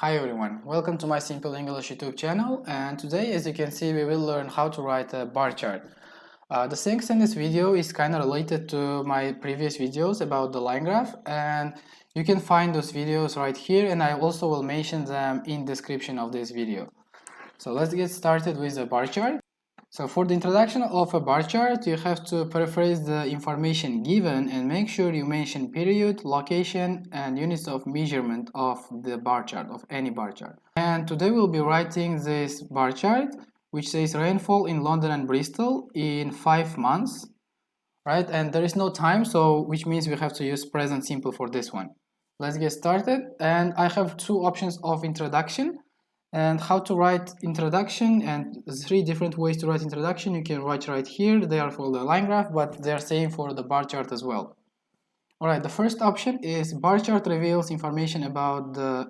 Hi everyone, welcome to my Simple English YouTube channel, and today, as you can see, we will learn how to write a bar chart. The things in this video is kind of related to my previous videos about the line graph, and you can find those videos right here, and I also will mention them in description of this video. So let's get started with the bar chart. So for the introduction of a bar chart, you have to paraphrase the information given and make sure you mention period, location, and units of measurement of the bar chart, of any bar chart. And today we'll be writing this bar chart, which says rainfall in London and Bristol in 5 months, right? And there is no time, so which means we have to use present simple for this one. Let's get started. And I have two options of introduction and how to write introduction, and 3 different ways to write introduction. You can write right here. They are for the line graph, but they are same for the bar chart as well. Alright, the first option is bar chart reveals information about the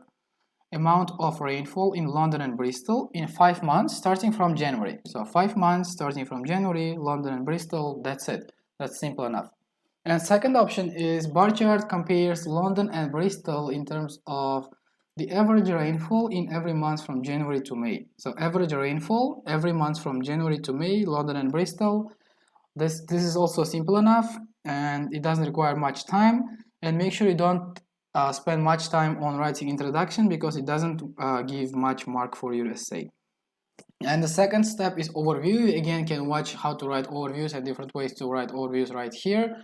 amount of rainfall in London and Bristol in 5 months starting from January. So 5 months starting from January, London and Bristol, that's it. That's simple enough. And second option is bar chart compares London and Bristol in terms of the average rainfall in every month from January to May. So average rainfall every month from January to May, London and Bristol. This is also simple enough, and it doesn't require much time. And make sure you don't spend much time on writing introduction, because it doesn't give much mark for your essay. And the second step is overview. You again can watch how to write overviews and different ways to write overviews right here.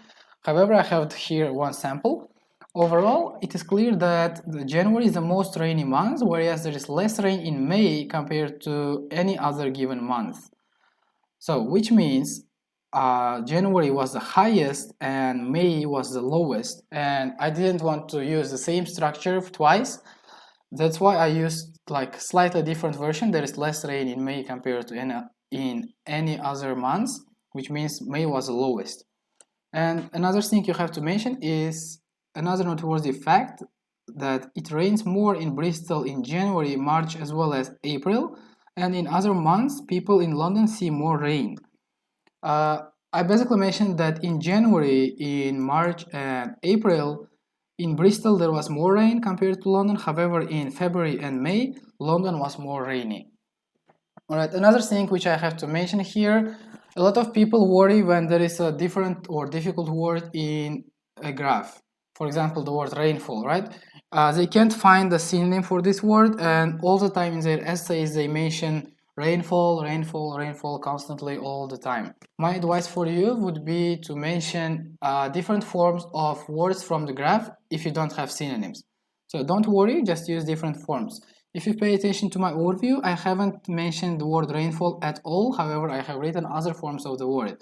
However, I have here one sample. Overall, it is clear that January is the most rainy month, whereas there is less rain in May compared to any other given month. So, which means January was the highest and May was the lowest. And I didn't want to use the same structure twice. That's why I used like slightly different version. There is less rain in May compared to in any other months, which means May was the lowest. And another thing you have to mention is another noteworthy fact that it rains more in Bristol in January, March, as well as April, and in other months, people in London see more rain. I basically mentioned that in January, in March, and April, in Bristol there was more rain compared to London. However, in February and May, London was more rainy. Alright, another thing which I have to mention here, a lot of people worry when there is a different or difficult word in a graph. For example, the word rainfall, right? They can't find a synonym for this word, and all the time in their essays they mention rainfall, rainfall, rainfall constantly all the time. My advice for you would be to mention different forms of words from the graph if you don't have synonyms. So don't worry, just use different forms. If you pay attention to my overview, I haven't mentioned the word rainfall at all. However, I have written other forms of the word.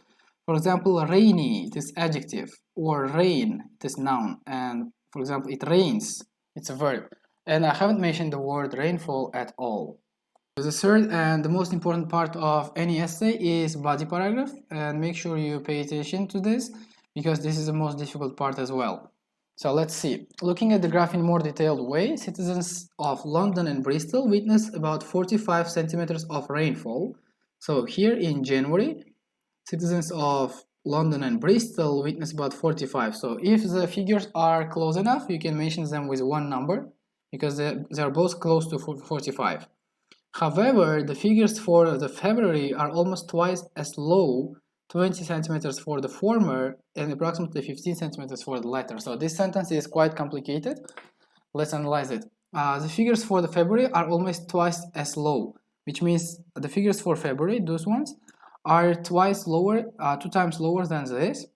For example, rainy, it is adjective, or rain, it is noun. And for example, it rains, it's a verb. And I haven't mentioned the word rainfall at all. The third and the most important part of any essay is body paragraph, and make sure you pay attention to this, because this is the most difficult part as well. So let's see. Looking at the graph in more detailed way, citizens of London and Bristol witnessed about 45 centimeters of rainfall. So here in January, citizens of London and Bristol witnessed about 45. So if the figures are close enough, you can mention them with one number, because they are both close to 45. However, the figures for the February are almost twice as low, 20 centimeters for the former and approximately 15 centimeters for the latter. So this sentence is quite complicated. Let's analyze it. The figures for the February are almost twice as low, which means the figures for February, those ones, are twice lower, 2 times lower than this,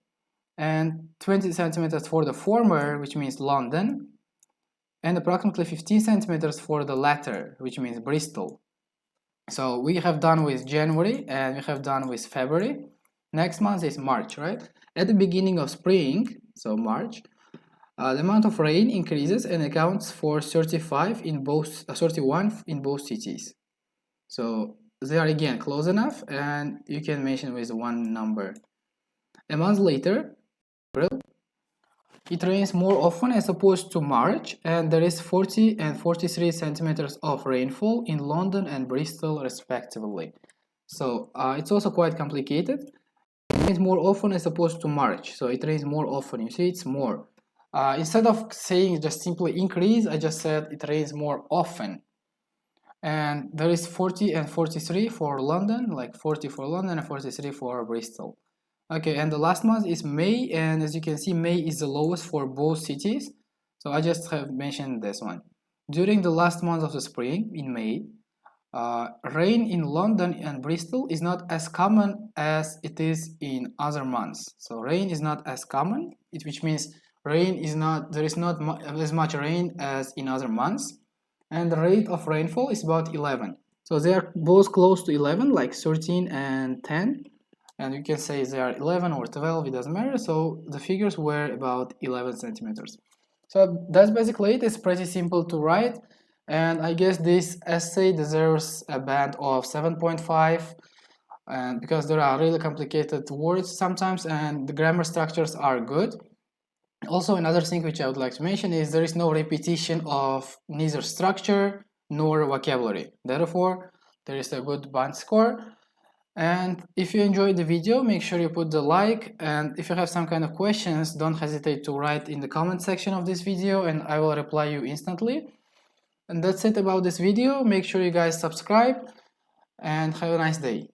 and 20 centimeters for the former, which means London, and approximately 15 centimeters for the latter, which means Bristol. So we have done with January and we have done with February. Next month is March, right? At the beginning of spring, so March, the amount of rain increases and accounts for 31 in both cities. So they are again close enough, and you can mention with one number. A month later, April, it rains more often as opposed to March, and there is 40 and 43 centimeters of rainfall in London and Bristol respectively. So it's also quite complicated. It rains more often as opposed to March, so it rains more often. You see, it's more. Instead of saying just simply increase, I just said it rains more often. And there is 40 and 43 for London, like 40 for London and 43 for Bristol. Okay, and the last month is May, and as you can see, May is the lowest for both cities. So I just have mentioned this one. During the last month of the spring, in May, rain in London and Bristol is not as common as it is in other months. So rain is not as common, which means there is not as much rain as in other months, and the rate of rainfall is about 11. So they are both close to 11, like 13 and 10, and you can say they are 11 or 12, it doesn't matter. So the figures were about 11 centimeters. So that's basically it. It's pretty simple to write, and I guess this essay deserves a band of 7.5, and because there are really complicated words sometimes and the grammar structures are good. Also, another thing which I would like to mention is there is no repetition of neither structure nor vocabulary. Therefore, there is a good band score. And if you enjoyed the video, make sure you put the like, and if you have some kind of questions, don't hesitate to write in the comment section of this video and I will reply you instantly. And that's it about this video. Make sure you guys subscribe and have a nice day.